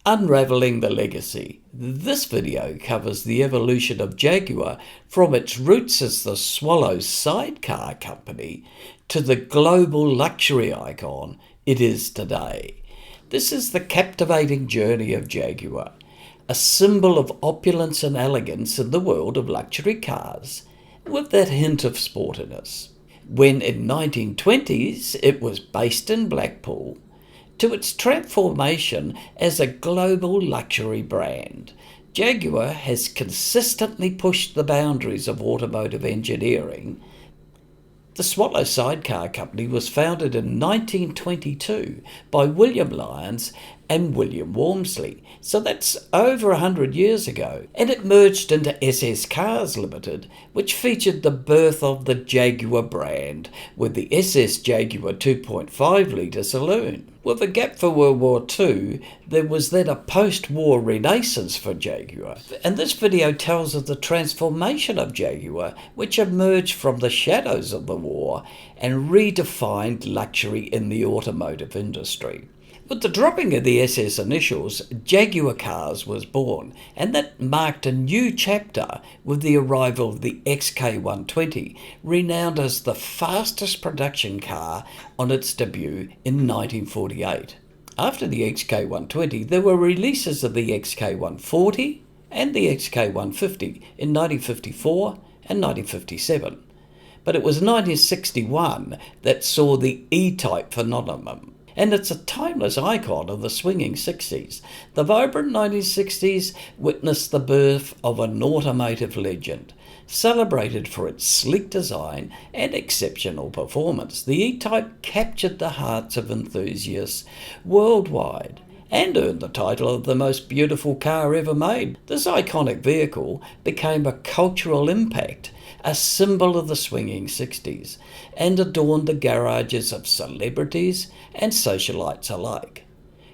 Unravelling the Legacy. This video covers the evolution of Jaguar from its roots as the Swallow sidecar company to the global luxury icon it is today. This is the captivating journey of Jaguar, a symbol of opulence and elegance in the world of luxury cars, with that hint of sportiness. When in 1920s it was based in Blackpool, to its transformation as a global luxury brand, Jaguar has consistently pushed the boundaries of automotive engineering. The Swallow Sidecar Company was founded in 1922 by William Lyons and William Walmsley, so that's over 100 years ago, and it merged into SS Cars Limited, which featured the birth of the Jaguar brand with the SS Jaguar 2.5 litre saloon. With a gap for World War II, there was then a post-war renaissance for Jaguar, and this video tells of the transformation of Jaguar, which emerged from the shadows of the war and redefined luxury in the automotive industry. With the dropping of the SS initials, Jaguar Cars was born, and that marked a new chapter with the arrival of the XK120, renowned as the fastest production car on its debut in 1948. After the XK120, there were releases of the XK140 and the XK150 in 1954 and 1957. But it was 1961 that saw the E-Type phenomenon. And it's a timeless icon of the swinging 60s. The vibrant 1960s witnessed the birth of an automotive legend, celebrated for its sleek design and exceptional performance. The E-Type captured the hearts of enthusiasts worldwide and earned the title of the most beautiful car ever made. This iconic vehicle became a cultural impact, a symbol of the swinging 60s, and adorned the garages of celebrities and socialites alike,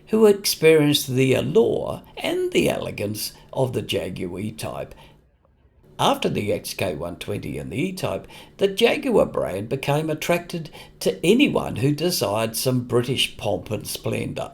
who experienced the allure and the elegance of the Jaguar E-Type. After the XK120 and the E-Type, the Jaguar brand became attracted to anyone who desired some British pomp and splendour.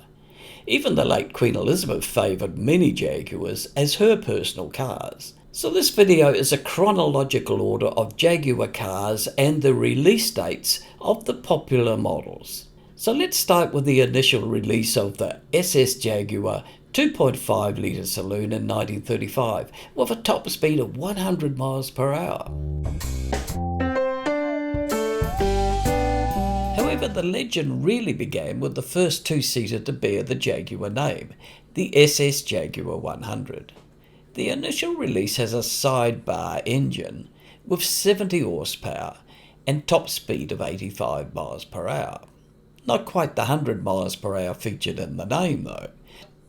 Even the late Queen Elizabeth favoured many Jaguars as her personal cars. So this video is a chronological order of Jaguar cars and the release dates of the popular models. So let's start with the initial release of the SS Jaguar 2.5 litre saloon in 1935 with a top speed of 100 miles per hour. However, the legend really began with the first two-seater to bear the Jaguar name, the SS Jaguar 100. The initial release has a sidebar engine with 70 horsepower and top speed of 85 miles per hour. Not quite the 100 miles per hour featured in the name though,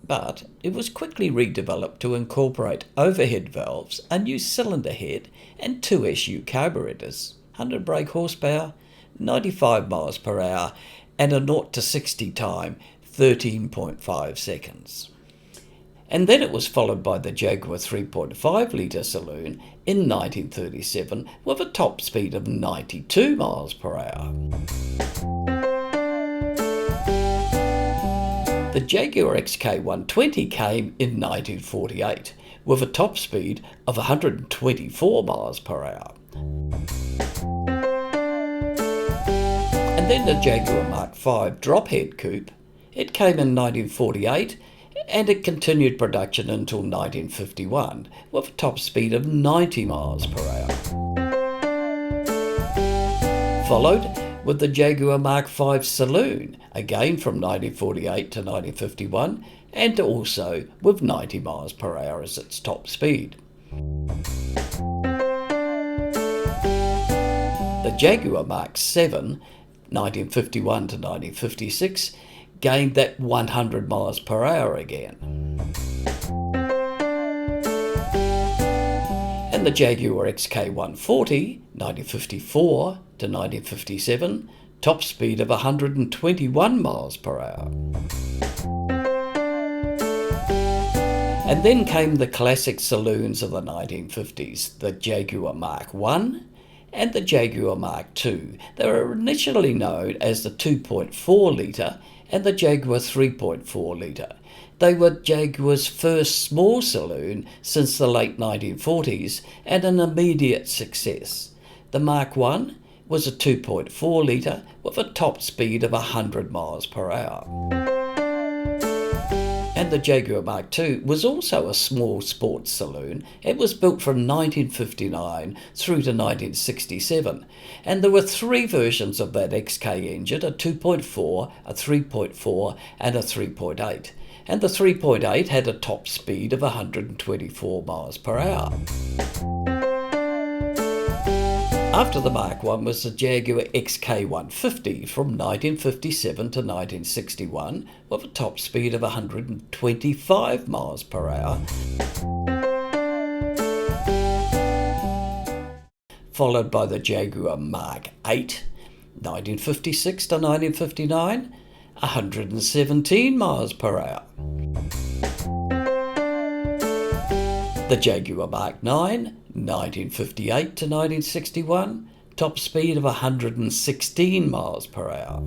but it was quickly redeveloped to incorporate overhead valves, a new cylinder head and two SU carburetors, 100 brake horsepower, 95 miles per hour and a 0 to 60 time 13.5 seconds. And then it was followed by the Jaguar 3.5 litre saloon in 1937 with a top speed of 92 miles per hour. The Jaguar XK120 came in 1948 with a top speed of 124 miles per hour. And then the Jaguar Mark V drop-head coupe, it came in 1948 and it continued production until 1951 with a top speed of 90 miles per hour. Followed with the Jaguar Mark V Saloon, again from 1948 to 1951, and also with 90 miles per hour as its top speed. The Jaguar Mark VII, 1951 to 1956, gained that 100 miles per hour again. And the Jaguar XK140, 1954 to 1957, top speed of 121 miles per hour. And then came the classic saloons of the 1950s, the Jaguar Mark I and the Jaguar Mark II. They were initially known as the 2.4 litre and the Jaguar 3.4 litre. They were Jaguar's first small saloon since the late 1940s and an immediate success. The Mark I was a 2.4 litre with a top speed of 100 miles per hour. And the Jaguar Mark II was also a small sports saloon. It was built from 1959 through to 1967, and there were three versions of that XK engine: a 2.4, a 3.4 and a 3.8. And the 3.8 had a top speed of 124 miles per hour. After the Mark I was the Jaguar XK150 from 1957 to 1961 with a top speed of 125 miles per hour. Followed by the Jaguar Mark VIII, 1956 to 1959, 117 miles per hour. The Jaguar Mark IX, 1958 to 1961, top speed of 116 miles per hour.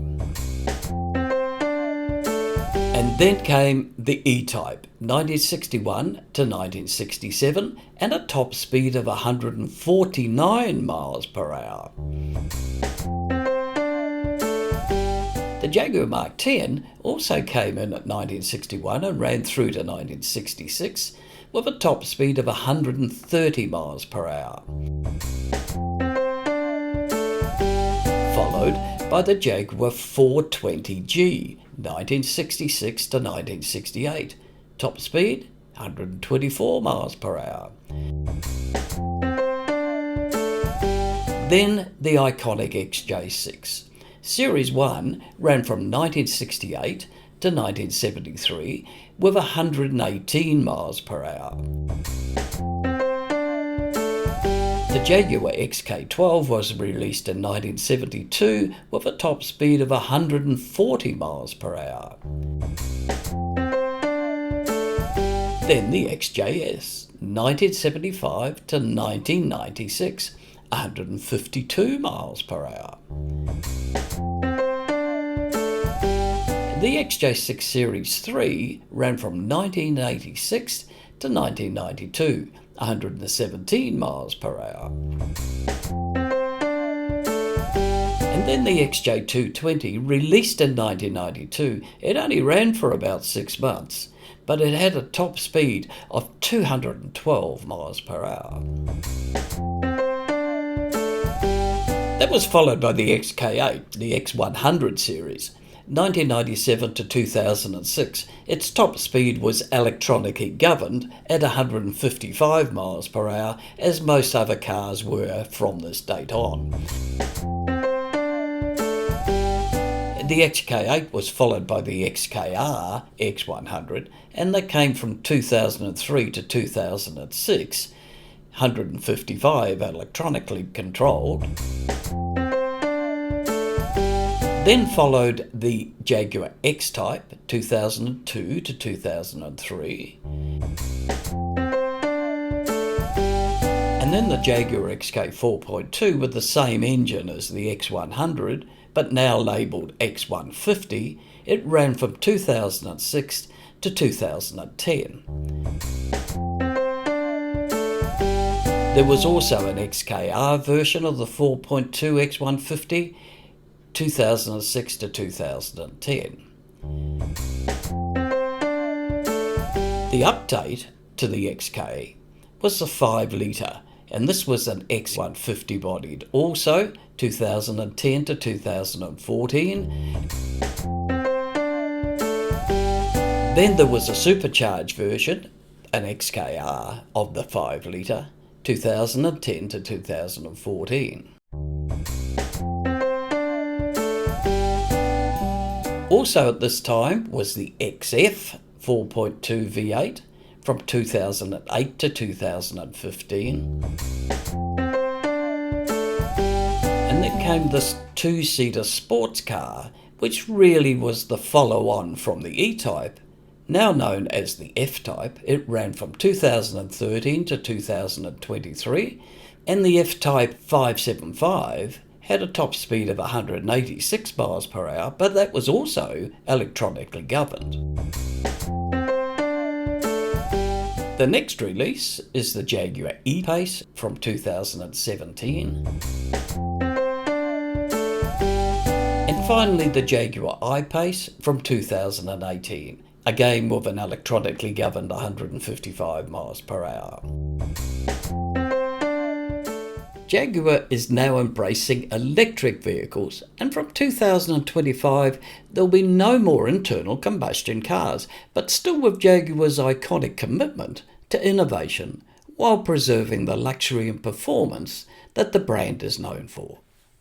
And then came the E-Type, 1961 to 1967, and a top speed of 149 miles per hour. The Jaguar Mark X also came in at 1961 and ran through to 1966 with a top speed of 130 miles per hour. Followed by the Jaguar 420G, 1966 to 1968, top speed 124 miles per hour. Then the iconic XJ6. Series 1 ran from 1968 to 1973 with 118 miles per hour. The Jaguar XK12 was released in 1972 with a top speed of 140 miles per hour. Then the XJS, 1975 to 1996, 152 miles per hour. The XJ6 Series 3 ran from 1986 to 1992, 117 miles per hour. And then the XJ220, released in 1992, it only ran for about 6 months, but it had a top speed of 212 miles per hour. That was followed by the XK8, the X100 series. 1997 to 2006, its top speed was electronically governed at 155 miles per hour, as most other cars were from this date on. The XK8 was followed by the XKR X100, and they came from 2003 to 2006, 155 electronically controlled. Then followed the Jaguar X-Type, 2002 to 2003. And then the Jaguar XK 4.2 with the same engine as the X100, but now labelled X150. It ran from 2006 to 2010. There was also an XKR version of the 4.2 X150, 2006 to 2010. The update to the XK was the 5 litre, and this was an X150 bodied, also 2010 to 2014. Then there was a supercharged version, an XKR of the 5 litre, 2010 to 2014. Also at this time was the XF 4.2 V8 from 2008 to 2015. And then came this 2-seater sports car, which really was the follow-on from the E-Type, now known as the F-Type. It ran from 2013 to 2023, and the F-Type 575 had a top speed of 186 miles per hour, but that was also electronically governed. The next release is the Jaguar E-Pace from 2017. And finally the Jaguar I-Pace from 2018, again with an electronically governed 155 miles per hour. Jaguar is now embracing electric vehicles, and from 2025 there'll be no more internal combustion cars, but still with Jaguar's iconic commitment to innovation while preserving the luxury and performance that the brand is known for.